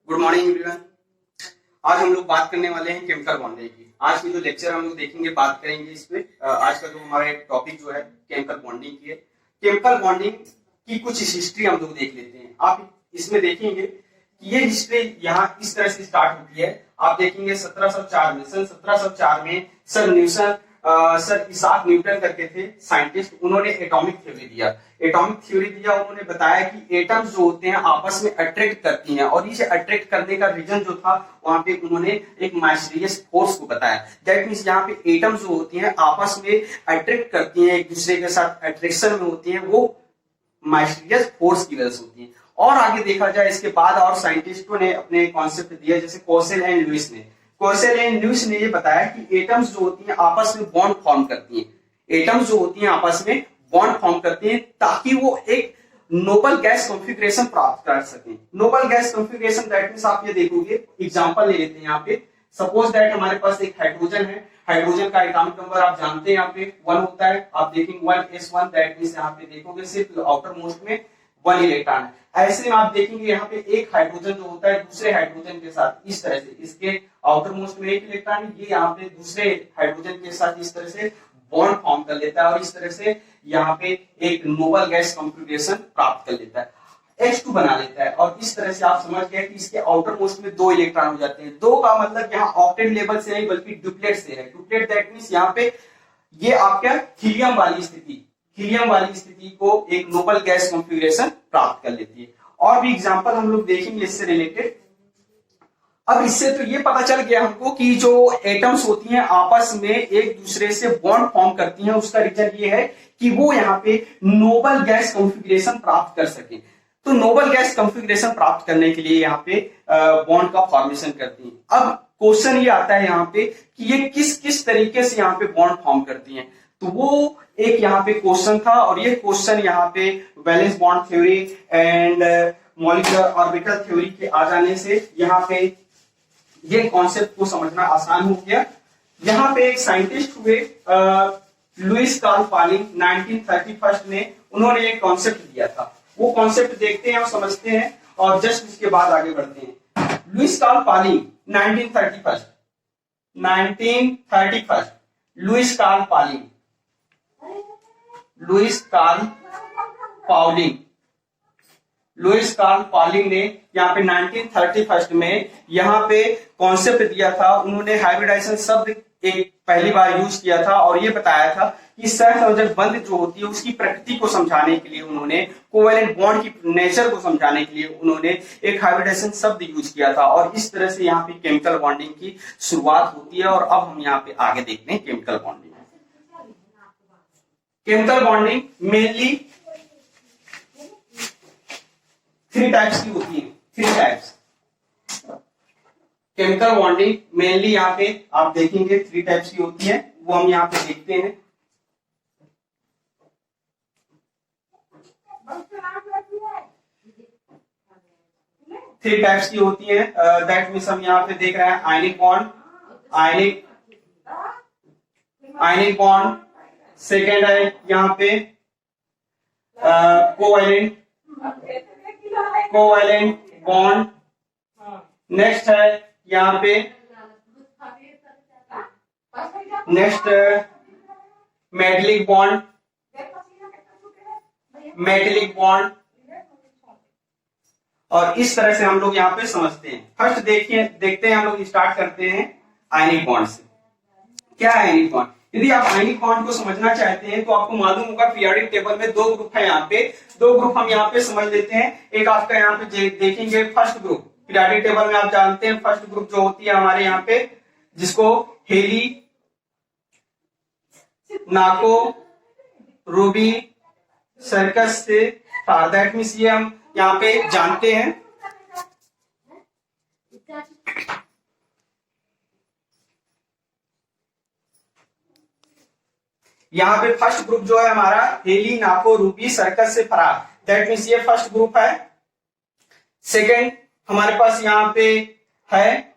Good morning everyone. आज हम लोग बात करने वाले हैं केमिकल बॉन्डिंग की। आज की जो लेक्चर हम लोग देखेंगे, बात करेंगे इस पे। आज का जो हमारा टॉपिक जो है केमिकल बॉन्डिंग की है। केमिकल बॉन्डिंग की कुछ हिस्ट्री हम लोग देख लेते हैं। आप इसमें देखेंगे कि ये हिस्ट्री यहाँ इस तरह से स्टार्ट होती है। आप देखेंगे 1704 में, सन 1704 में सर इसाक न्यूटन करके थे साइंटिस्ट। उन्होंने एटॉमिक थ्योरी दिया। उन्होंने बताया कि एटम्स जो होते हैं आपस में अट्रैक्ट करती हैं, और इसे अट्रैक्ट करने का रीजन जो था वहां पे उन्होंने एक माइस्टीरियस फोर्स को बताया। दैट मींस यहाँ पे एटम्स जो होती हैं आपस में अट्रैक्ट करती हैं, एक दूसरे के साथ अट्रैक्शन में होती हैं, वो माइस्टीरियस फोर्स की वजह से होती है। और आगे देखा जाए इसके बाद और साइंटिस्टों ने अपने कॉन्सेप्ट दिया, जैसे कोसेल एंड लुईस ने ये बताया कि एटम्स जो होती हैं आपस में बॉन्ड फॉर्म करती हैं, ताकि वो एक नोबल गैस कॉन्फ़िगरेशन प्राप्त कर सकें। Noble gas configuration that means आप ये देखोगे, एग्जांपल ले लेते हैं यहाँ पे। सपोज दैट हमारे पास एक हाइड्रोजन है। हाइड्रोजन का एटॉमिक नंबर आप जानते हैं, यहाँ पे 1 होता है। आप देखेंगे 1s1, दैट मींस यहाँ पे देखोगे सिर्फ आउटर मोस्ट में 1 इलेक्ट्रॉन है। ऐसे में आप देखेंगे यहाँ पे एक हाइड्रोजन जो होता है दूसरे हाइड्रोजन के साथ इस तरह से, इसके आउटर मोस्ट में 1 इलेक्ट्रॉन, ये यहाँ पे दूसरे हाइड्रोजन के साथ इस तरह से बॉन्ड फॉर्म कर लेता है, और इस तरह से यहाँ पे एक नोबल गैस कॉन्फ़िगरेशन प्राप्त कर लेता है, H2 बना लेता है। और इस तरह से आप समझ गए कि इसके आउटर मोस्ट में 2 इलेक्ट्रॉन हो जाते हैं। 2 का मतलब यहाँ ऑक्टेट लेवल से नहीं बल्कि डुप्लेट से है। डुप्लेट दैट मींस यहाँ पे ये आपका हीलियम वाली स्थिति को एक नोबल गैस कॉन्फ़िगरेशन प्राप्त कर लेती है। और भी एग्जांपल हम लोग देखेंगे इससे रिलेटेड। अब इससे तो ये पता चल गया हमको कि जो एटम्स होती हैं आपस में एक दूसरे से बॉन्ड फॉर्म करती हैं, उसका रीजन ये है कि वो यहाँ पे नोबल गैस कॉन्फ़िगरेशन प्राप्त कर सके। तो नोबल गैस कॉन्फ़िगरेशन प्राप्त करने के लिए यहाँ पे बॉन्ड का फॉर्मेशन करती हैं। अब क्वेश्चन ये आता है यहाँ पे कि ये किस किस तरीके से यहाँ पे बॉन्ड फॉर्म करती हैं। तो वो एक यहाँ पे क्वेश्चन था, और ये क्वेश्चन यहाँ पे valence bond theory and molecular orbital theory के आ जाने से यहाँ पे ये कॉन्सेप्ट को समझना आसान हो गया। यहाँ पे एक साइंटिस्ट हुए लुईस कार्ल पाउलिंग, 1931 में उन्होंने एक कॉन्सेप्ट दिया था। वो कॉन्सेप्ट देखते हैं और समझते हैं, और जस्ट इसके बाद आगे बढ़ते हैं। Louis Carl Pauling 1931 Louis Carl Pauling ने यहाँ पे 1931 में यहाँ पे कॉन्सेप्ट दिया था। उन्होंने हाइब्रिडाइजेशन शब्द एक पहली बार यूज किया था, और ये बताया था कि सहसंयोजक बंध जो होती है उसकी प्रकृति को समझाने के लिए उन्होंने, कोवेलेंट बॉन्ड की नेचर को समझाने के लिए उन्होंने एक हाइब्रिडाइजेशन शब्द यूज किया था। और इस तरह से यहाँ पे केमिकल बॉन्डिंग की शुरुआत होती है। और अब हम यहाँ पे आगे देखते हैं केमिकल बॉन्डिंग मेनली 3 टाइप्स की होती है। 3 टाइप्स केमिकल बॉन्डिंग मेनली यहाँ पे आप देखेंगे 3 टाइप्स की होती है, वो हम यहाँ पे देखते हैं। थ्री टाइप्स की होती है, दैट मींस हम यहाँ पे देख रहे हैं आयनिक बॉन्ड, सेकेंड है यहाँ पे कोवैलेंट बॉन्ड, नेक्स्ट है यहाँ पे मेटलिक बॉन्ड, और इस तरह से हम लोग यहाँ पे समझते हैं। फर्स्ट देखते हैं, हम लोग स्टार्ट करते हैं आयनिक बॉन्ड से। क्या है आयनिक बॉन्ड? यदि आप आयनिक बॉन्ड को समझना चाहते हैं तो आपको मालूम होगा पीरियोडिक टेबल में 2 ग्रुप है। यहाँ पे 2 ग्रुप हम यहाँ पे समझ लेते हैं। एक आपका यहाँ पे देखेंगे फर्स्ट ग्रुप, पीरियोडिक टेबल में आप जानते हैं फर्स्ट ग्रुप जो होती है हमारे यहाँ पे, जिसको हेली, नाको, रूबी, सर्कस से दैट मींस ये हम यहाँ पे जानते हैं। यहाँ पे फर्स्ट ग्रुप जो है हमारा हेली, नाको, रूबी, सर्कस से फरार, दैट मींस ये फर्स्ट ग्रुप है। सेकेंड हमारे पास यहाँ पे है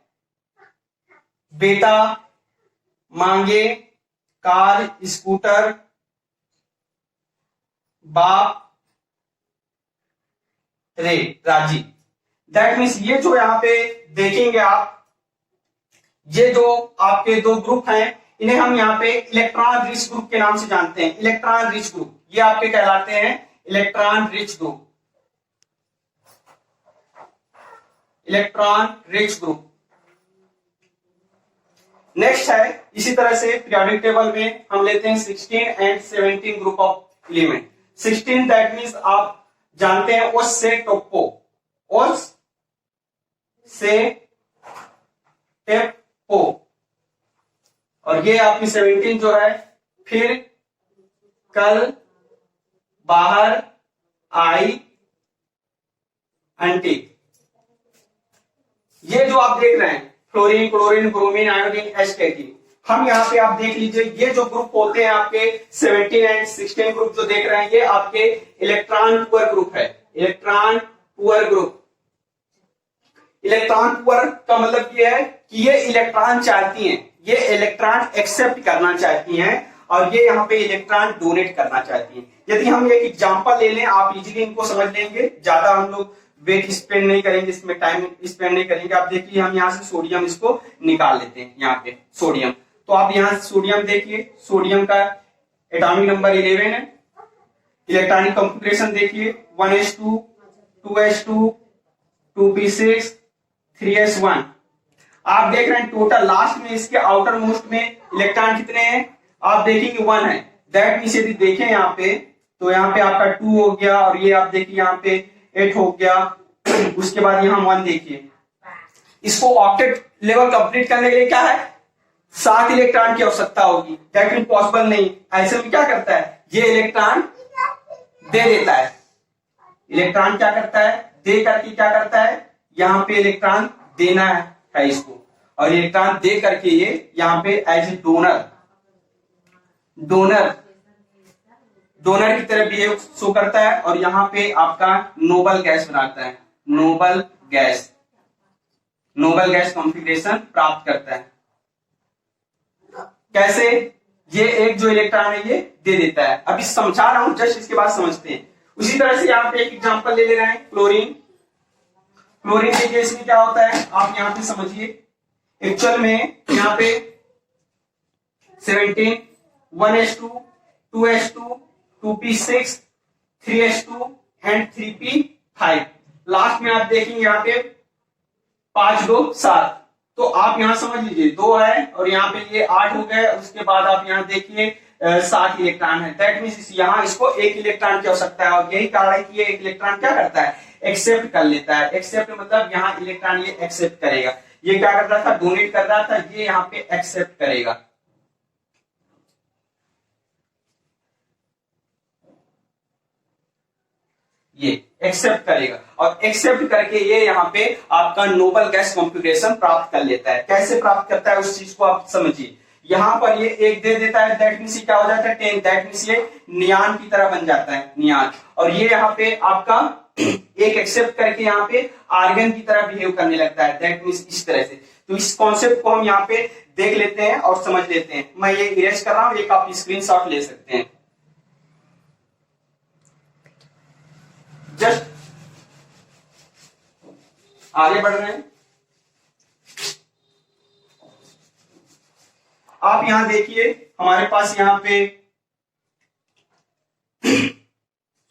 बेटा, मांगे, कार, स्कूटर, बाप, रे, राजी, दैट मीन्स ये जो यहाँ पे देखेंगे आप, ये जो आपके दो ग्रुप हैं इन्हें हम यहाँ पे इलेक्ट्रॉन रिच ग्रुप के नाम से जानते हैं। इलेक्ट्रॉन रिच ग्रुप ये आपके कहलाते हैं electron rich group, electron rich group. Next है इसी तरह से पीरियोडिक टेबल में हम लेते हैं 16 and 17 group of element. 16 that means आप जानते हैं ओस से टोप्पो, ओस से टेप्पो, और ये आपकी 17 जो है फिर कल बाहर आई अंटी। ये जो आप देख रहे हैं फ्लोरीन, क्लोरीन, ब्रोमीन, आयोडीन, एस्टेटिन, हम यहाँ पे आप देख लीजिए ये जो ग्रुप होते हैं आपके 17 एंड 16 ग्रुप जो देख रहे हैं ये आपके इलेक्ट्रॉन पुअर ग्रुप है। Electron poor group, electron poor का मतलब ये है कि ये इलेक्ट्रॉन चाहती हैं, ये इलेक्ट्रॉन एक्सेप्ट करना चाहती हैं और ये यहाँ पे इलेक्ट्रॉन डोनेट करना चाहती हैं। यदि हम एक एग्जांपल ले लें आप इजीली इनको समझ लेंगे, ज्यादा हम लोग वेट स्पेंड नहीं करेंगे, इसमें टाइम स्पेंड नहीं करेंगे। आप देखिए हम यहाँ से सोडियम इसको निकाल लेते हैं, यहाँ पे सोडियम, तो आप यहाँ सोडियम देखिए, सोडियम का एटॉमिक नंबर 11 है। इलेक्ट्रॉनिक कॉन्फ़िगरेशन देखिए 1s2 2s2 2p6 3s1। आप देख रहे हैं टोटल लास्ट में इसके आउटर मोस्ट में इलेक्ट्रॉन कितने हैं आप देखेंगे 1 है। दैट मींस यदि देखें यहाँ पे तो यहाँ पे आपका 2 हो गया और ये आप देखिए यहाँ पे 8 हो गया। उसके बाद यहाँ 1 देखिए, इसको ऑक्टेट लेवल कंप्लीट करने के लिए क्या है 7 इलेक्ट्रॉन की आवश्यकता होगी। दैट मीन पॉसिबल नहीं। ऐसे में क्या करता है ये इलेक्ट्रॉन दे देता है, इलेक्ट्रॉन क्या करता है दे करके क्या करता है यहाँ पे इलेक्ट्रॉन देना है इसको, और इलेक्ट्रॉन दे करके ये यहाँ पे एज ए डोनर डोनर की तरह बिहेव शो करता है और यहाँ पे आपका नोबल गैस बनाता है, नोबल गैस कॉन्फ़िगरेशन प्राप्त करता है। कैसे ये एक जो इलेक्ट्रॉन है ये दे देता है। अभी समझा रहा हूं जस्ट इसके बाद समझते हैं। उसी तरह से यहाँ पे एक एग्जांपल ले रहे हैं क्लोरीन। क्लोरीन के केस में क्या होता है आप यहाँ पे समझिए, एक्चुअल में यहाँ पे 17 1s2 2s2 2p6 3s2 and 3p5। Last में आप देखेंगे यहाँ पे 5 2 7, तो आप यहां समझ लीजिए 2 है और यहाँ पे ये 8 हो गए। उसके बाद आप यहाँ देखिए 7 इलेक्ट्रॉन है। दैट मींस यहाँ इसको 1 इलेक्ट्रॉन की आवश्यकता है और यही कारण है कि ये 1 इलेक्ट्रॉन क्या करता है एक्सेप्ट कर लेता है। एक्सेप्ट मतलब यहाँ इलेक्ट्रॉन ये एक्सेप्ट करेगा। ये क्या कर रहा था डोनेट कर रहा था, ये यहाँ पे एक्सेप्ट करेगा। ये एक्सेप्ट करेगा और एक्सेप्ट करके ये यहाँ पे आपका नोबल गैस कॉन्फ़िगरेशन प्राप्त कर लेता है। कैसे प्राप्त करता है उस चीज को आप समझिए। यहाँ पर ये एक दे देता है, दैट मींस क्या हो जाता है 10, दैट मींस ये नियान की तरह बन जाता है, नियान। और ये यहाँ पे आपका एक एक्सेप्ट करके यहाँ पे आर्गन की तरह बिहेव करने लगता है, दैट मींस इस तरह से। तो इस कॉन्सेप्ट को हम यहाँ पे देख लेते हैं और समझ लेते हैं। मैं ये इरेज कर रहा हूं, एक आप स्क्रीनशॉट ले सकते हैं। जस्ट आगे बढ़ रहे हैं। आप यहां देखिए हमारे पास यहां पे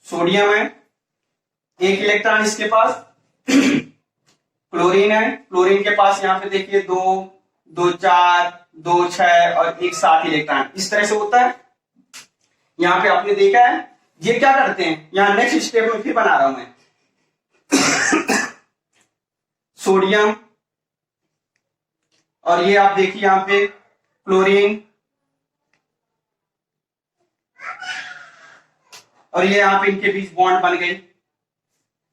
सोडियम है, 1 इलेक्ट्रॉन इसके पास। क्लोरीन है, क्लोरीन के पास यहां पे देखिए 2 2 4 2 6 और 1 7 इलेक्ट्रॉन। इस तरह से होता है। यहां पे आपने देखा है ये क्या करते हैं, यहां नेक्स्ट स्टेप में फिर बना रहा हूं मैं सोडियम, और ये आप देखिए यहां पे क्लोरीन, और ये यहां पे इनके बीच बॉन्ड बन गई।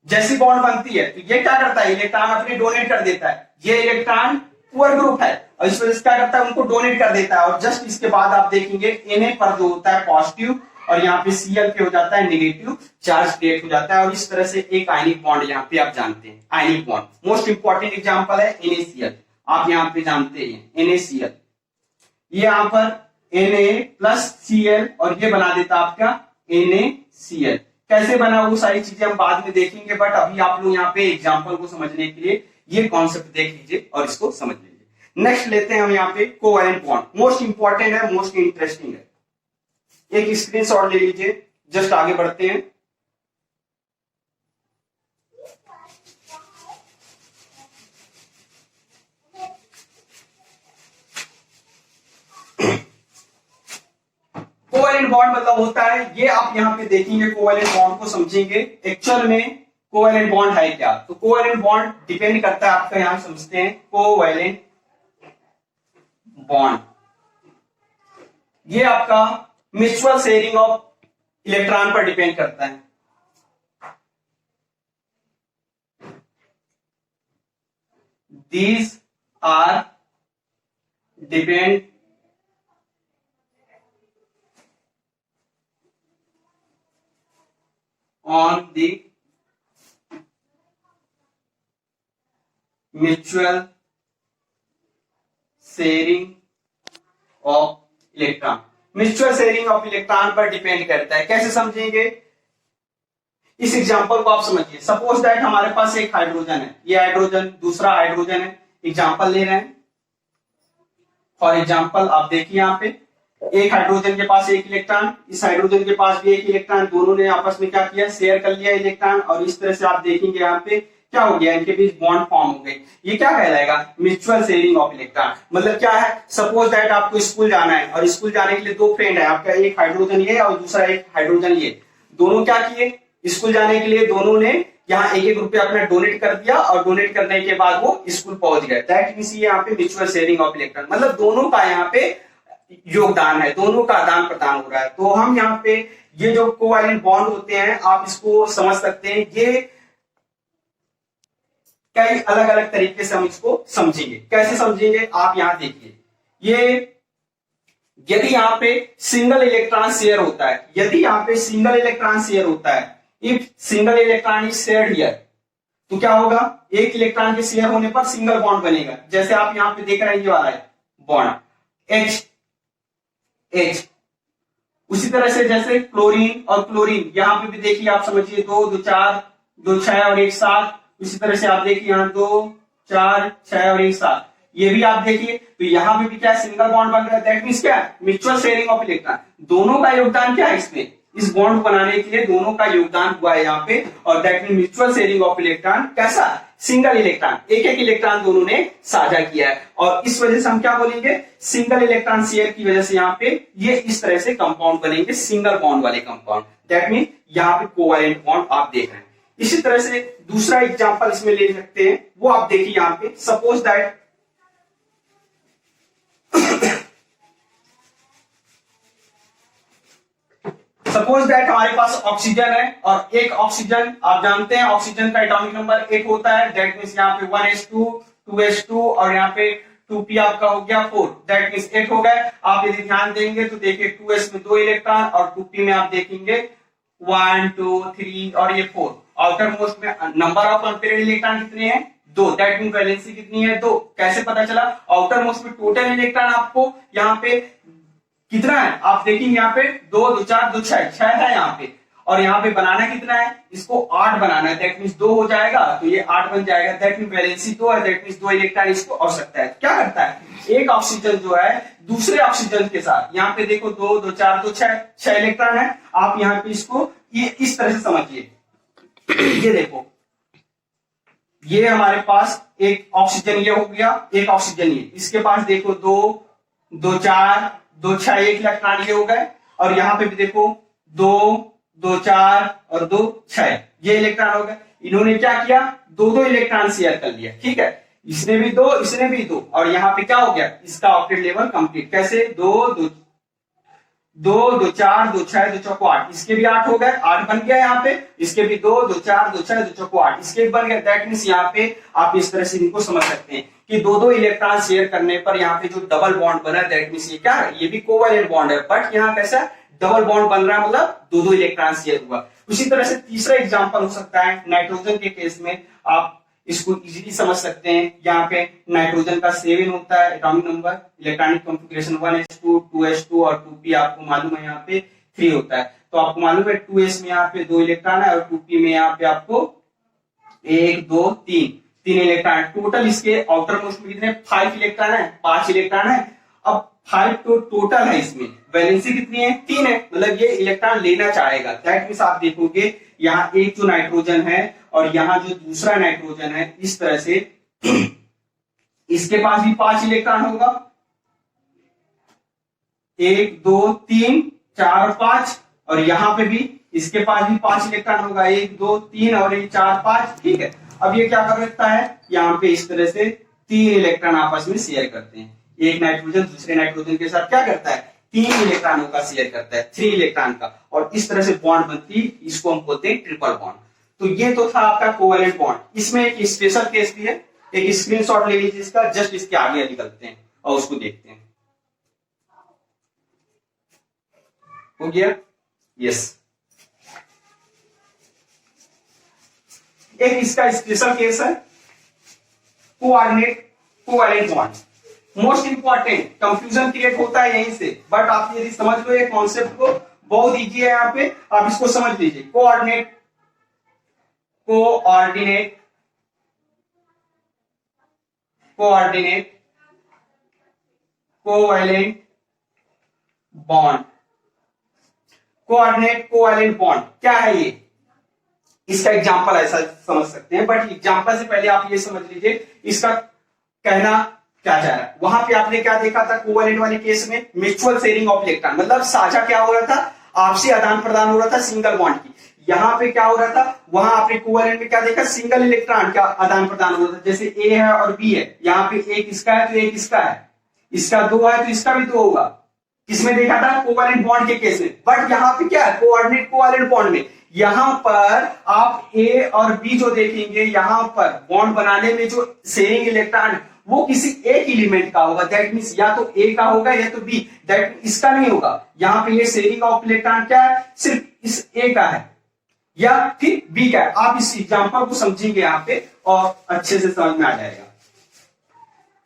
जैसी बॉन्ड बनती है तो ये क्या करता है इलेक्ट्रॉन अपने डोनेट कर देता है। ये इलेक्ट्रॉन पुअर ग्रुप है और इस वजह से क्या करता है उनको डोनेट कर देता है। और जस्ट इसके बाद आप देखेंगे Na पर जो होता है पॉजिटिव और यहाँ पे Cl पे हो जाता है नेगेटिव चार्ज क्रिएट हो जाता है। और इस तरह से एक आयनिक बॉन्ड यहाँ पे आप जानते हैं, ionic bond most important example है NaCl। आप यहाँ पे जानते हैं NaCl, ये यहाँ पर Na प्लस Cl और ये बना देता आपका NaCl। कैसे बना वो सारी चीजें हम बाद में देखेंगे, बट अभी आप लोग यहाँ पे एग्जाम्पल को समझने के लिए ये कॉन्सेप्ट देख लीजिए और इसको समझ लीजिए। नेक्स्ट लेते हैं हम यहाँ पे कोवैलेंट बॉन्ड। मोस्ट इंपॉर्टेंट है, मोस्ट इंटरेस्टिंग है। एक स्क्रीनशॉट ले लीजिए, जस्ट आगे बढ़ते हैं। कोवैलेंट बॉन्ड मतलब होता है, ये आप यहां पे देखेंगे, कोवैलेंट बॉन्ड को समझेंगे एक्चुअल में कोवैलेंट बॉन्ड है क्या। तो कोवैलेंट बॉन्ड डिपेंड करता है आपका, यहां समझते हैं कोवैलेंट बॉन्ड, ये आपका म्यूचुअल शेयरिंग ऑफ इलेक्ट्रॉन पर डिपेंड करता है। These are depend on the mutual sharing of electron। Mutual sharing of electron पर डिपेंड करता है। कैसे समझेंगे, इस एग्जांपल को आप समझिए। सपोज दैट हमारे पास एक हाइड्रोजन है, ये हाइड्रोजन दूसरा हाइड्रोजन है, एग्जांपल ले रहे हैं। फॉर एग्जांपल आप देखिए यहाँ पे एक हाइड्रोजन के पास एक इलेक्ट्रॉन, इस हाइड्रोजन के पास भी एक इलेक्ट्रॉन, दोनों ने आपस में क्या किया, शेयर कर लिया इलेक्ट्रॉन, और इस तरह से आप देखेंगे यहाँ पे क्या हो गया, इनके बीच बॉन्ड फॉर्म हो गई। ये क्या कहलाएगा, म्यूचुअल शेयरिंग ऑफ इलेक्ट्रॉन। मतलब क्या है, सपोज दैट आपको स्कूल जाना है और स्कूल जाने के लिए दो फ्रेंड है आपका, एक हाइड्रोजन ये और दूसरा एक हाइड्रोजन ये। दोनों क्या किए, स्कूल जाने के लिए दोनों ने यहाँ एक रुपया अपना डोनेट कर दिया, और डोनेट करने के बाद वो स्कूल पहुंच गए। दैट मींस ये यहाँ पे म्यूचुअल शेयरिंग ऑफ इलेक्ट्रॉन, मतलब दोनों का यहाँ पे योगदान है, दोनों का आदान प्रदान हो रहा है। तो हम यहाँ पे ये जो कोवैलेंट बॉन्ड होते हैं आप इसको समझ सकते हैं, ये कई अलग अलग तरीके से हम इसको समझेंगे। कैसे समझेंगे आप यहाँ देखिए, ये यदि यहाँ पे सिंगल इलेक्ट्रॉन शेयर होता है, यदि यहाँ पे सिंगल इलेक्ट्रॉन शेयर होता है, if single electron is shared here, तो क्या होगा, एक इलेक्ट्रॉन के शेयर होने पर सिंगल बॉन्ड बनेगा। जैसे आप यहाँ पे देख रहे हैं ये वाला है बॉन्ड H H। उसी तरह से जैसे क्लोरीन और क्लोरीन, यहाँ पे भी देखिए आप समझिए 2 2 4 2 6 और 1 7। उसी तरह से आप देखिए यहाँ 2 4 6 और 1 7, ये भी आप देखिए। तो यहाँ पे भी क्या सिंगल बॉन्ड बन रहा है, दैट मींस क्या है, म्यूचुअल शेयरिंग ऑफ इलेक्ट्रॉन। दोनों का योगदान क्या है इसमें, इस बॉन्ड बनाने के लिए दोनों का योगदान हुआ है यहाँ पे, और that mean mutual sharing of electron. कैसा, सिंगल इलेक्ट्रॉन, एक एक इलेक्ट्रॉन दोनों ने साझा किया है, और इस वजह से हम क्या बोलेंगे, सिंगल इलेक्ट्रॉन शेयर की वजह से यहाँ पे ये इस तरह से कंपाउंड बनेंगे, सिंगल बॉन्ड वाले कंपाउंड। दैट मीन यहाँ पे कोवैलेंट बॉन्ड आप देख रहे हैं। इसी तरह से दूसरा एग्जांपल इसमें ले सकते हैं, वो आप देखिए यहाँ पे। सपोज दैट हमारे पास ऑक्सीजन है, और एक ऑक्सीजन आप जानते हैं ऑक्सीजन का एटॉमिक नंबर 8 होता है। दैट मींस यहाँ पे 1s2 2s2 और यहाँ पे 2p आपका हो गया 4, दैट मींस 8 हो गए। आप यदि ध्यान देंगे तो देखिए 2s में 2 इलेक्ट्रॉन और 2p में आप देखेंगे 1 2 3 और ये 4। आउटर मोस्ट में नंबर ऑफ अनपेयर्ड इलेक्ट्रॉन कितने हैं, 2, दैट मीन वैलेंसी कितनी है, 2। कैसे पता चला, आउटर मोस्ट में टोटल इलेक्ट्रॉन आपको यहाँ पे कितना है, आप देखेंगे यहाँ पे 2 2 4 2 6 है यहाँ पे, और यहाँ पे बनाना कितना है, इसको 8 बनाना है। दैट मींस 2 हो जाएगा तो ये 8 बन जाएगा। दैट मीन वैलेंसी 2 है, दैट मींस 2 इलेक्ट्रॉन इसको आवश्यकता है। क्या करता है, एक ऑक्सीजन जो है दूसरे ऑक्सीजन के साथ, यहाँ पे देखो 2 2 4 2 6 इलेक्ट्रॉन है। आप यहाँ पे इसको ये इस तरह से समझिए, ये देखो ये हमारे पास एक ऑक्सीजन ये हो गया, एक ऑक्सीजन ये, इसके पास देखो 2 2 4 2 6 एक इलेक्ट्रॉन ये हो गए, और यहाँ पे भी देखो 2 2 4 और 2 6 ये इलेक्ट्रॉन हो गए। इन्होंने क्या किया, 2 इलेक्ट्रॉन शेयर कर लिया, ठीक है, इसने भी 2 इसने भी 2, और यहाँ पे क्या हो गया, इसका ऑक्टेट लेवल कंप्लीट। कैसे, 2 2 2 2 4 2 6 2 चौको 8, इसके भी 8 हो गए, 8 बन गया यहाँ पे, इसके भी 2 2 4 2 6 2 चौको 8, इसके भी बन गया। दैट मींस यहाँ पे आप इस तरह से इनको समझ सकते हैं कि 2 इलेक्ट्रॉन शेयर करने पर यहाँ पे जो डबल बॉन्ड बना है, दैट मींस ये क्या है, ये भी कोवैलेंट बॉन्ड है, बट यहाँ कैसा डबल बॉन्ड बन रहा है, मतलब 2 इलेक्ट्रॉन शेयर हुआ। उसी तरह से तीसरा एग्जांपल हो सकता है नाइट्रोजन के केस में, आप इसको इजीली समझ सकते हैं। यहाँ पे नाइट्रोजन का 7 होता है atomic number, electronic configuration 1s2 2s2 और 2p आपको मालूम है यहाँ पे 3 होता है। तो आपको मालूम है 2s में यहाँ पे 2 इलेक्ट्रॉन है और 2p में यहाँ पे आपको 1 2 3 इलेक्ट्रॉन। टोटल इसके आउटर मोस्ट में कितने 5 इलेक्ट्रॉन है, 5 इलेक्ट्रॉन है। अब 5 तो टोटल है, इसमें वैलेंसी कितनी है 3 है, मतलब ये इलेक्ट्रॉन लेना चाहेगा। दैट मींस आप देखोगे यहाँ एक जो नाइट्रोजन है और यहाँ जो दूसरा नाइट्रोजन है, इस तरह से इसके पास भी 5 इलेक्ट्रॉन होगा, 1 2 3 4 5, और यहाँ पे भी इसके पास भी 5 इलेक्ट्रॉन होगा, 1 2 3 और ये 4 5। ठीक है, अब ये क्या कर सकता है, यहाँ पे इस तरह से 3 इलेक्ट्रॉन आपस में शेयर करते हैं। एक नाइट्रोजन दूसरे नाइट्रोजन के साथ क्या करता है, 3 इलेक्ट्रॉनों का शेयर करता है, 3 इलेक्ट्रॉन का, और इस तरह से बॉन्ड बनती है, इसको हम बोलते हैं ट्रिपल बॉन्ड। तो ये तो था आपका कोवैलेंट बॉन्ड। इसमें एक स्पेशल केस भी है, एक स्क्रीनशॉट ले लीजिए इसका, जस्ट इसके आगे निकलते हैं और उसको देखते हैं। हो गया, यस। एक इसका स्पेशल केस है coordinate covalent bond. Most important, confusion create होता है यहीं से, बट आप यदि समझ लो ये कॉन्सेप्ट को, बहुत इजी है, यहाँ पे आप इसको समझ लीजिए। Coordinate coordinate coordinate covalent bond. Coordinate covalent bond क्या है ये, इसका एग्जांपल ऐसा समझ सकते हैं, बट एग्जांपल से पहले आप ये समझ लीजिए इसका कहना क्या चाह रहा है। वहां पे आपने क्या देखा था कोवैलेंट वाले केस में, म्यूचुअल शेयरिंग ऑफ इलेक्ट्रॉन, मतलब साझा क्या हो रहा था, आपसी आदान प्रदान हो रहा था सिंगल बॉन्ड की। यहाँ पे क्या हो रहा था, वहां आपने कोवैलेंट में क्या देखा, सिंगल इलेक्ट्रॉन का आदान प्रदान हो रहा था। जैसे ए है और बी है, यहाँ पे एक इसका है तो एक इसका है, इसका 2 है तो इसका भी 2 होगा। किसमें देखा था, कोवैलेंट बॉन्ड के केस में। बट यहाँ पे क्या है, कोऑर्डिनेट कोवैलेंट बॉन्ड में, यहां पर आप ए और बी जो देखेंगे, यहां पर बॉन्ड बनाने में जो शेयरिंग इलेक्ट्रॉन वो किसी एक एलिमेंट का होगा। दैट मींस या तो ए का होगा या तो बी, दैट इसका नहीं होगा। यहाँ पे ये शेयरिंग ऑफ इलेक्ट्रॉन क्या है, सिर्फ इस ए का है या फिर बी का है। आप इस एग्जांपल को समझेंगे यहाँ पे और अच्छे से समझ में आ जाएगा।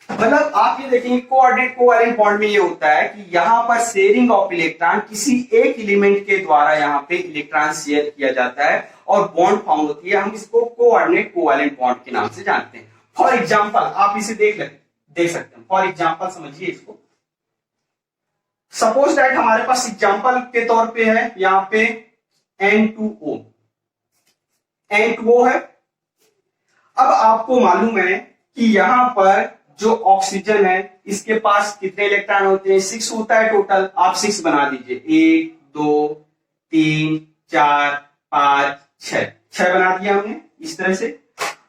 मतलब आप ये देखेंगे कोऑर्डिनेट कोवैलेंट बॉन्ड में ये होता है कि यहाँ पर शेयरिंग ऑफ इलेक्ट्रॉन किसी एक एलिमेंट के द्वारा यहाँ पे इलेक्ट्रॉन शेयर किया जाता है और बॉन्ड फॉर्म होती है। हम इसको कोऑर्डिनेट कोवैलेंट बॉन्ड के नाम से जानते हैं। फॉर एग्जाम्पल आप इसे देख सकते हैं। फॉर एग्जाम्पल समझिए इसको, सपोज दैट हमारे पास एग्जाम्पल के तौर पे है यहाँ पे N2O है। अब आपको मालूम है कि यहां पर जो ऑक्सीजन है इसके पास कितने इलेक्ट्रॉन होते हैं, 6 होता है टोटल। आप 6 बना दीजिए, 1 2 3 4 5 6 बना दिया हमने इस तरह से।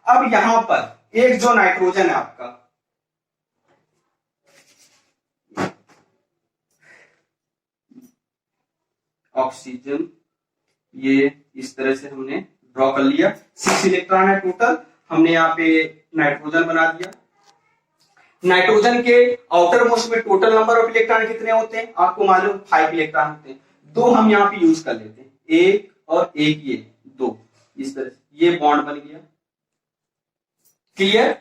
अब यहां पर एक जो नाइट्रोजन है आपका, ऑक्सीजन, ये इस तरह से हमने ड्रॉ कर लिया, 6 इलेक्ट्रॉन है टोटल। हमने यहाँ पे नाइट्रोजन बना दिया। नाइट्रोजन के आउटर मोस्ट में टोटल नंबर ऑफ इलेक्ट्रॉन कितने होते हैं, आपको मालूम 5 इलेक्ट्रॉन होते हैं। 2 हम यहाँ पे यूज कर लेते हैं, 1 और 1 ये 2, इस तरह से ये बॉन्ड बन गया। क्लियर।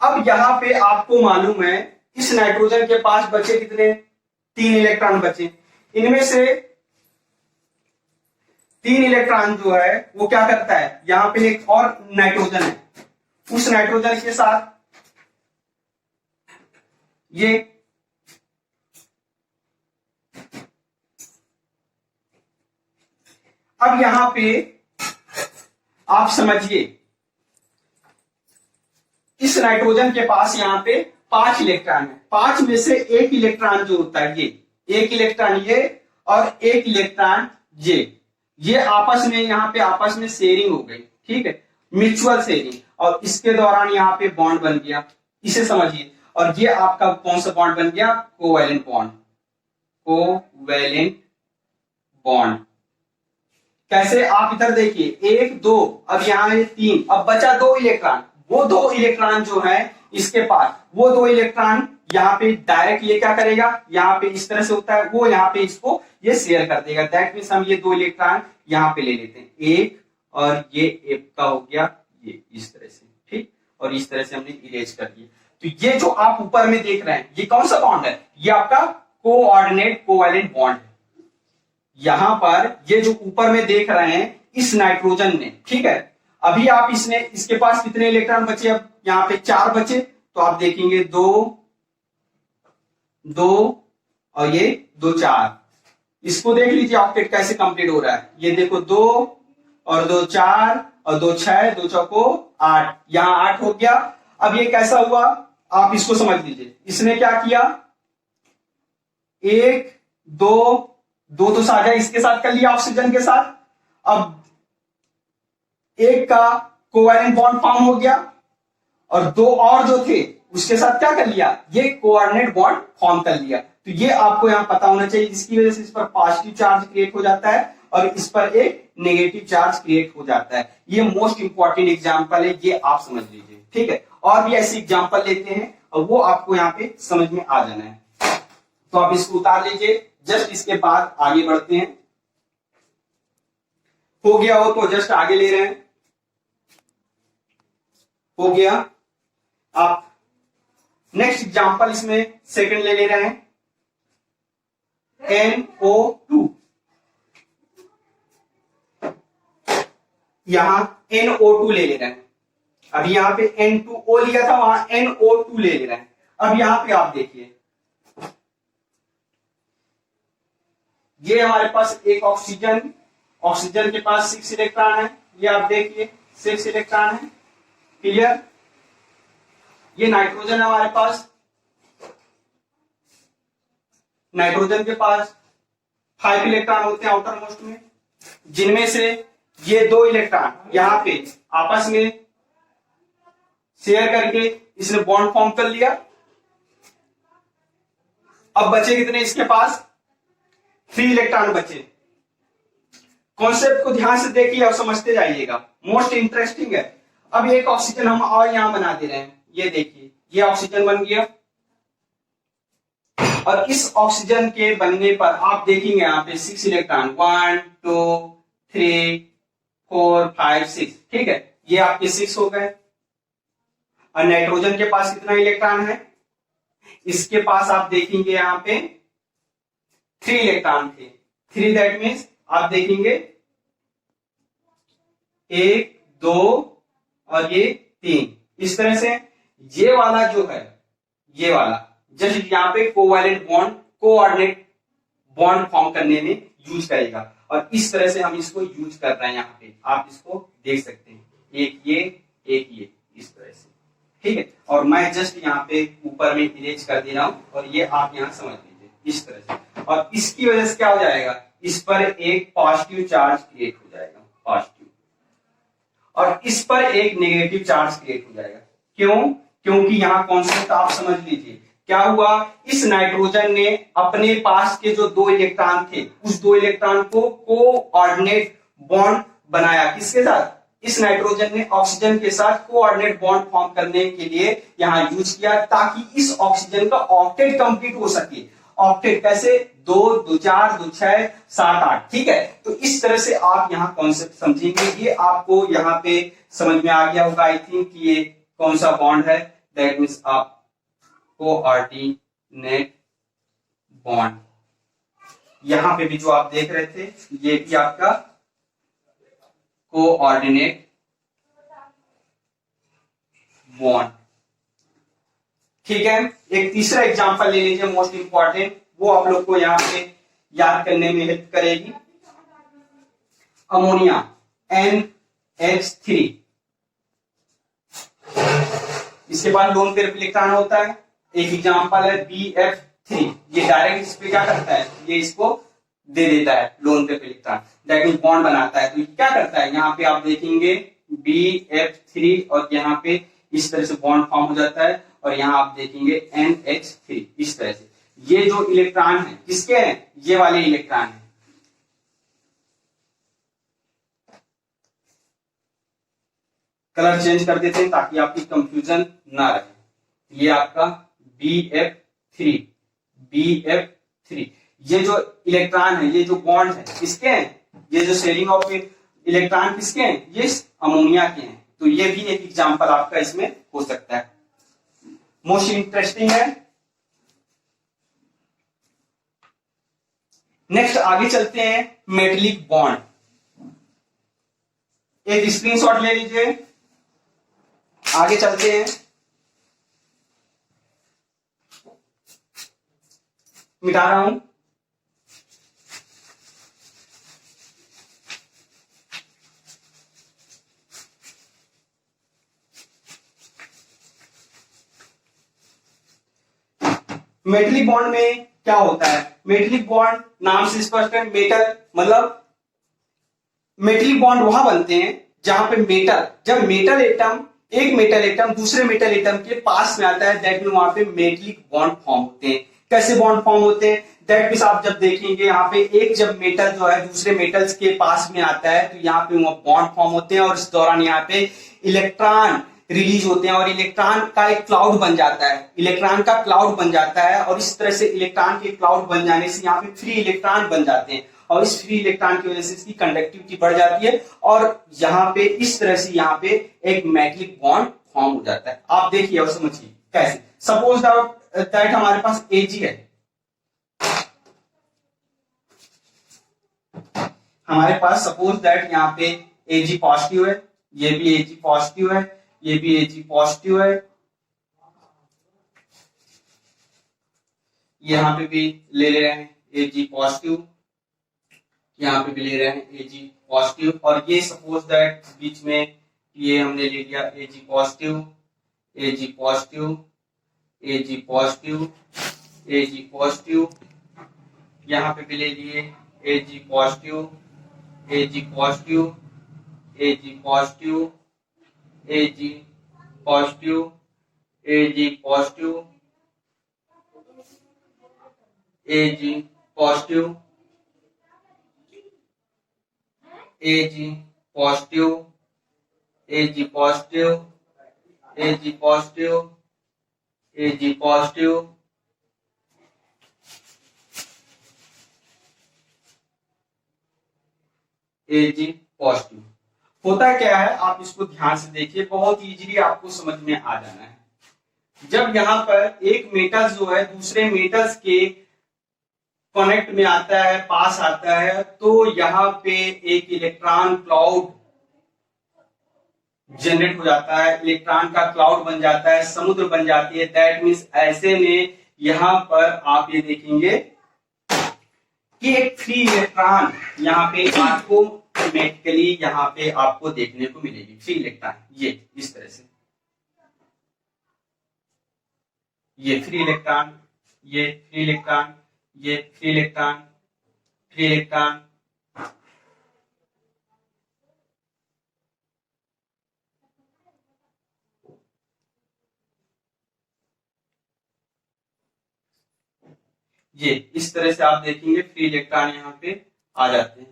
अब यहां पे आपको मालूम है इस नाइट्रोजन के पास बचे कितने, 3 इलेक्ट्रॉन बचे। इनमें से 3 इलेक्ट्रॉन जो है वो क्या करता है, यहां पे एक और नाइट्रोजन है, उस नाइट्रोजन के साथ ये अब यहां पे आप समझिए इस नाइट्रोजन के पास यहां पे 5 इलेक्ट्रॉन है। 5 में से एक इलेक्ट्रॉन जो होता है, ये एक इलेक्ट्रॉन ये और एक इलेक्ट्रॉन ये आपस में यहाँ पे आपस में शेयरिंग हो गई। ठीक है, म्यूचुअल शेयरिंग, और इसके दौरान यहाँ पे बॉन्ड बन गया, इसे समझिए। और ये आपका कौन सा बॉन्ड बन गया, कोवैलेंट बॉन्ड। कोवैलेंट बॉन्ड कैसे, आप इधर देखिए 1 2, अब यहाँ ये 3, अब बचा 2 इलेक्ट्रॉन। वो 2 इलेक्ट्रॉन जो है इसके पास, वो 2 इलेक्ट्रॉन यहाँ पे डायरेक्ट ये क्या करेगा, यहाँ पे इस तरह से होता है, वो यहाँ पे इसको ये शेयर कर देगा। दैट मींस हम ये 2 इलेक्ट्रॉन यहाँ पे ले लेते हैं, एक और ये एक का हो गया ये इस तरह से। ठीक, और इस तरह से हमने इरेज कर दिया। तो ये जो आप ऊपर में देख रहे हैं ये कौन सा बॉन्ड है, ये आपका कोऑर्डिनेट कोवैलेंट बॉन्ड है। यहां पर ये जो ऊपर में देख रहे हैं इस नाइट्रोजन ने, ठीक है, अभी आप इसके पास कितने इलेक्ट्रॉन बचे, अब यहां पे 4 बचे, तो आप देखेंगे 2 2 और ये 2 4। इसको देख लीजिए ऑक्टेट कैसे कंप्लीट हो रहा है, ये देखो 2 और 2 4 और 2 6, 2 चौको 8, यहां 8 हो गया। अब ये कैसा हुआ आप इसको समझ लीजिए, इसने क्या किया, 1 2 2 तो साझा इसके साथ कर लिया ऑक्सीजन के साथ, अब एक का कोवैलेंट बॉन्ड फॉर्म हो गया और 2 और जो थे उसके साथ क्या कर लिया, ये कोऑर्डिनेट बॉन्ड फॉर्म कर लिया। तो ये आपको यहां पता होना चाहिए, जिसकी वजह से इस पर पॉजिटिव चार्ज क्रिएट हो जाता है और इस पर एक नेगेटिव चार्ज क्रिएट हो जाता है। ये मोस्ट इंपॉर्टेंट एग्जांपल है, ये आप समझ लीजिए, ठीक है। और भी ऐसे एग्जांपल लेते हैं और वो आपको यहाँ पे समझ में आ जाना है, तो आप इसको उतार लीजिए। जस्ट इसके बाद आगे बढ़ते हैं, हो गया हो तो जस्ट आगे ले रहे हैं, हो गया। आप नेक्स्ट एग्जांपल इसमें सेकंड ले रहे हैं, NO2, यहां NO2 ले रहे हैं, अभी यहां पे N2O लिया था, वहां NO2 ले रहे हैं। अब यहां पे आप देखिए, ये हमारे पास एक ऑक्सीजन के पास 6 इलेक्ट्रॉन है, ये आप देखिए 6 इलेक्ट्रॉन है, क्लियर। ये नाइट्रोजन है हमारे पास, नाइट्रोजन के पास 5 इलेक्ट्रॉन होते हैं आउटर मोस्ट में, जिनमें से ये 2 इलेक्ट्रॉन यहां पे आपस में शेयर करके इसने बॉन्ड फॉर्म कर लिया। अब बचे कितने इसके पास, 3 इलेक्ट्रॉन बचे। कॉन्सेप्ट को ध्यान से देखिए और समझते जाइएगा, मोस्ट इंटरेस्टिंग है। अब एक ऑक्सीजन हम और यहां बना दे रहे हैं, ये देखिए ये ऑक्सीजन बन गया, और इस ऑक्सीजन के बनने पर आप देखेंगे यहां पे 6 इलेक्ट्रॉन, 1 2 3 4 5 6, ठीक है, ये आपके 6 हो गए। और नाइट्रोजन के पास कितना इलेक्ट्रॉन है, इसके पास आप देखेंगे यहां पे 3 इलेक्ट्रॉन थे, 3 दैट मीन्स आप देखेंगे 1 2 और ये 3, इस तरह से ये वाला जो है, ये वाला जस्ट यहां पे covalent bond coordinate bond form करने में यूज करेगा, और इस तरह से हम इसको यूज कर रहे हैं। यहां पे आप इसको देख सकते हैं, एक ये इस तरह से, ठीक है। और मैं जस्ट यहाँ पे ऊपर में इरेज कर दे रहा हूं, और ये आप यहां समझ लीजिए इस तरह से, और इसकी वजह से क्या हो जाएगा, इस पर एक पॉजिटिव चार्ज क्रिएट हो जाएगा, पॉजिटिव, और इस पर एक नेगेटिव चार्ज क्रिएट हो जाएगा। क्यों, क्योंकि यहां कॉन्सेप्ट आप समझ लीजिए, क्या हुआ, इस नाइट्रोजन ने अपने पास के जो 2 इलेक्ट्रॉन थे उस 2 इलेक्ट्रॉन को कोऑर्डिनेट बॉन्ड बनाया, किसके साथ, इस नाइट्रोजन ने ऑक्सीजन के साथ कोऑर्डिनेट बॉन्ड फॉर्म करने के लिए यहां यूज किया, ताकि इस ऑक्सीजन का ऑक्टेट कंप्लीट हो सके। ऑक्टेट कैसे, 2 2 4 2 6 7 8, ठीक है। तो इस तरह से आप यहां कॉन्सेप्ट समझेंगे, ये आपको यहां पे समझ में आ गया होगा आई थिंक, कि ये कौन सा बॉन्ड है, दैट मीन्स आप कोऑर्डिनेट बॉन्ड। यहां पे भी जो आप देख रहे थे ये भी आपका कोऑर्डिनेट बॉन्ड, ठीक है। एक तीसरा एग्जांपल ले लीजिए मोस्ट इंपॉर्टेंट, वो आप लोग को यहां पे याद करने में हेल्प करेगी। अमोनिया NH3, इसके बाद लोन पेयर इलेक्ट्रॉन होता है। एक एग्जांपल है BF3, ये डायरेक्ट इस पे क्या करता है, ये इसको दे देता है lone pair electron, that means bond बनाता है। तो ये क्या करता है, यहाँ पे आप देखेंगे BF3 और यहाँ पे इस तरह से बॉन्ड फॉर्म हो जाता है, और यहाँ आप देखेंगे NH3, इस तरह से। ये जो इलेक्ट्रॉन है किसके हैं, ये वाले इलेक्ट्रॉन है। कलर चेंज कर देते हैं ताकि आपकी कंफ्यूजन ना रहे। ये आपका BF3, ये जो इलेक्ट्रॉन है, ये जो बॉन्ड है किसके हैं, ये जो शेयरिंग ऑफ इलेक्ट्रॉन किसके हैं, ये अमोनिया के हैं। तो ये भी एक एग्जांपल आपका इसमें हो सकता है, मोस्ट इंटरेस्टिंग है। नेक्स्ट आगे चलते हैं, मेटलिक बॉन्ड। एक स्क्रीनशॉट ले लीजिए, आगे चलते हैं। मिटा रहा हूं। मेटलिक बॉन्ड में क्या होता है? मेटलिक बॉन्ड नाम से स्पष्ट है, मेटल मतलब मेटलिक बॉन्ड वहां बनते हैं जहां पे मेटल, जब मेटल एटम एक मेटल एटम दूसरे मेटल एटम के पास में आता है, दैट मीन वहां पे मेटलिक बॉन्ड फॉर्म होते हैं। कैसे बॉन्ड फॉर्म होते हैं? दैट मीन आप जब देखेंगे यहाँ पे एक जब मेटल जो है दूसरे मेटल्स के पास में आता है तो यहाँ पे वो बॉन्ड फॉर्म होते हैं और इस दौरान यहाँ पे इलेक्ट्रॉन रिलीज होते हैं और इलेक्ट्रॉन का एक क्लाउड बन जाता है, इलेक्ट्रॉन का क्लाउड बन जाता है और इस तरह से इलेक्ट्रॉन के क्लाउड बन जाने से यहाँ पे फ्री इलेक्ट्रॉन बन जाते हैं और इस फ्री इलेक्ट्रॉन की वजह से इसकी कंडक्टिविटी बढ़ जाती है और यहाँ पे इस तरह से यहाँ पे एक मेटलिक बॉन्ड फॉर्म हो जाता है। आप देखिए और समझिए कैसे। सपोज दैट हमारे पास Ag है, हमारे पास सपोज दैट यहाँ पे Ag पॉजिटिव है, ये भी Ag पॉजिटिव है, ये भी Ag पॉजिटिव है, यहाँ पे भी ले रहे हैं Ag पॉजिटिव, यहाँ पे भी ले रहे हैं Ag पॉजिटिव और ये सपोज दैट बीच में ये हमने ले लिया Ag positive, Ag positive, Ag positive, Ag positive, यहाँ पे भी ले लिए Ag positive, Ag positive, Ag positive, Ag positive, Ag positive, Ag positive, Ag positive, Ag positive, Ag positive, Ag positive, Ag positive. होता क्या है आप इसको ध्यान से देखिए, बहुत इजीली आपको समझ में आ जाना है। जब यहाँ पर एक मेटल जो है दूसरे मेटल्स के कनेक्ट में आता है, पास आता है, तो यहाँ पे एक इलेक्ट्रॉन क्लाउड जनरेट हो जाता है, इलेक्ट्रॉन का क्लाउड बन जाता है, समुद्र बन जाती है। दैट मीन्स ऐसे में यहाँ पर आप ये देखेंगे कि एक फ्री इलेक्ट्रॉन यहाँ पे आपको ऑटोमेटिकली यहाँ पे आपको देखने को मिलेगी, फ्री इलेक्ट्रॉन। ये इस तरह से ये फ्री इलेक्ट्रॉन, ये फ्री इलेक्ट्रॉन, ये फ्री इलेक्ट्रॉन, फ्री इलेक्ट्रॉन, ये इस तरह से आप देखेंगे फ्री इलेक्ट्रॉन यहाँ पे आ जाते हैं।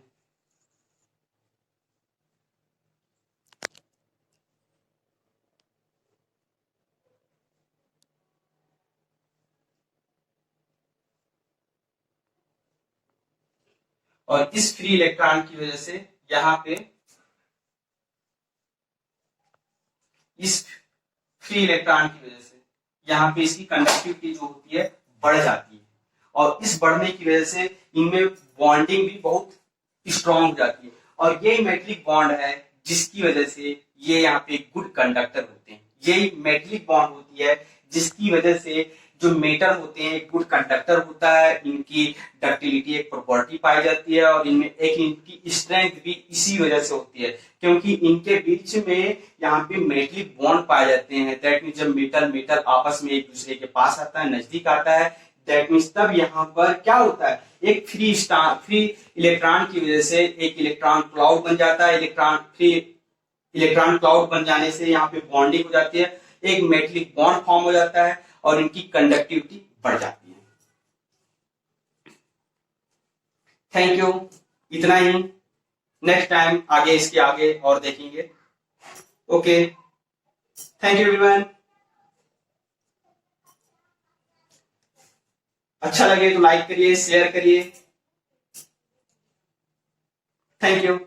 और इस फ्री इलेक्ट्रॉन की वजह से यहाँ पे इस फ्री इलेक्ट्रॉन की वजह से यहाँ पे इसकी कंडक्टिविटी जो होती है बढ़ जाती है और इस बढ़ने की वजह से इनमें बॉन्डिंग भी बहुत स्ट्रांग हो जाती है और ये मेटलिक बॉन्ड है जिसकी वजह से ये यहाँ पे गुड कंडक्टर होते हैं। यही मेटलिक बॉन्ड होती है जिसकी वजह से जो मेटल होते हैं गुड कंडक्टर होता है, इनकी डक्टिलिटी एक प्रॉपर्टी पाई जाती है और इनमें एक इनकी स्ट्रेंथ भी इसी वजह से होती है क्योंकि इनके बीच में यहाँ पे मेटलिक बॉन्ड पाए जाते हैं। दैट मीन जब मेटल मेटल आपस में एक दूसरे के पास आता है, नजदीक आता है, दैट मीन्स तब यहाँ पर क्या होता है, एक फ्री इलेक्ट्रॉन की वजह से एक इलेक्ट्रॉन क्लाउड बन जाता है। इलेक्ट्रॉन क्लाउड बन जाने से यहाँ पे बॉन्डिंग हो जाती है, एक मेटलिक बॉन्ड फॉर्म हो जाता है और इनकी कंडक्टिविटी बढ़ जाती है। थैंक यू, इतना ही। नेक्स्ट टाइम आगे इसके आगे और देखेंगे। Okay, thank you everyone. अच्छा लगे तो लाइक करिए, शेयर करिए। Thank you.